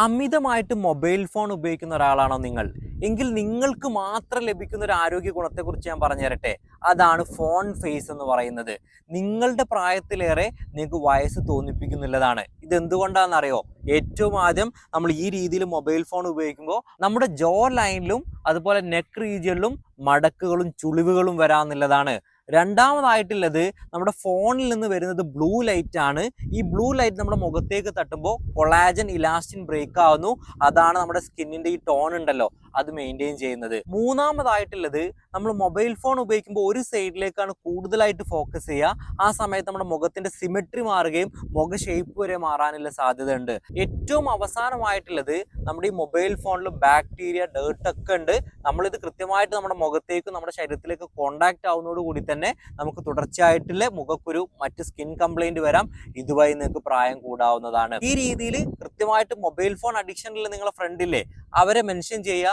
അമിതമായിട്ട് mobile phone ഉപയോഗിക്കുന്ന ഒരാളാണോ നിങ്ങൾ? എങ്കിൽ നിങ്ങൾക്ക് മാത്രം ലഭിക്കുന്ന ഒരു ആരോഗ്യ ഗുണത്തെക്കുറിച്ച് ഞാൻ പറഞ്ഞു തരട്ടെ. അതാണ് ഫോൺ ഫേസ് എന്ന് പറയുന്നത്. നിങ്ങളുടെ പ്രായത്തിലേറെ നിങ്ങൾക്ക് വയസ്സ് തോന്നിപ്പിക്കുന്നുള്ളതാണ്. ഇതെന്തുകൊണ്ടാണെന്നറിയോ? ഏറ്റവും ആദ്യം നമ്മൾ ഈ രീതിയിൽ മൊബൈൽ ഫോൺ ഉപയോഗിക്കുമ്പോൾ നമ്മുടെ ജോ ലൈനിലും അതുപോലെ നെക്ക് റീജിയനിലും മടക്കുകളും ചുളിവുകളും വരാമെന്നുള്ളതാണ്. രണ്ടാമതായിട്ടുള്ളത് നമ്മുടെ ഫോണിൽ നിന്ന് വരുന്നത് ബ്ലൂ ലൈറ്റ് ആണ്. ഈ ബ്ലൂ ലൈറ്റ് നമ്മുടെ മുഖത്തേക്ക് തട്ടുമ്പോൾ കൊളാജൻ ഇലാസ്റ്റിൻ ബ്രേക്ക് ആവുന്നു. അതാണ് നമ്മുടെ സ്കിന്നിന്റെ ഈ ടോൺ ഉണ്ടല്ലോ അത് മെയിൻറ്റെയിൻ ചെയ്യുന്നത്. മൂന്നാമതായിട്ടുള്ളത് നമ്മൾ മൊബൈൽ ഫോൺ ഉപയോഗിക്കുമ്പോൾ ഒരു സൈഡിലേക്കാണ് കൂടുതലായിട്ട് ഫോക്കസ് ചെയ്യുക. ആ സമയത്ത് നമ്മുടെ മുഖത്തിന്റെ സിമെട്രി മാറുകയും മുഖ ഷേപ്പ് വരെ മാറാനുള്ള സാധ്യത ഉണ്ട്. ഏറ്റവും അവസാനമായിട്ടുള്ളത് നമ്മുടെ ഈ മൊബൈൽ ഫോണിൽ ബാക്ടീരിയ ഡേർട്ടൊക്കെ ഉണ്ട്. നമ്മളിത് കൃത്യമായിട്ട് നമ്മുടെ മുഖത്തേക്ക് നമ്മുടെ ശരീരത്തിലേക്ക് കോണ്ടാക്ട് ആവുന്നതോട് കൂടി തന്നെ നമുക്ക് തുടർച്ചയായിട്ടുള്ള മുഖക്കുരു മറ്റ് സ്കിൻ കംപ്ലൈന്റ് വരാം. ഇതുവഴി നിങ്ങൾക്ക് പ്രായം കൂടാവുന്നതാണ്. ഈ രീതിയിൽ കൃത്യമായിട്ട് മൊബൈൽ ഫോൺ അഡിക്ഷനിൽ നിങ്ങളെ ഫ്രണ്ടില്ലേ അവരെ മെൻഷൻ ചെയ്യുക.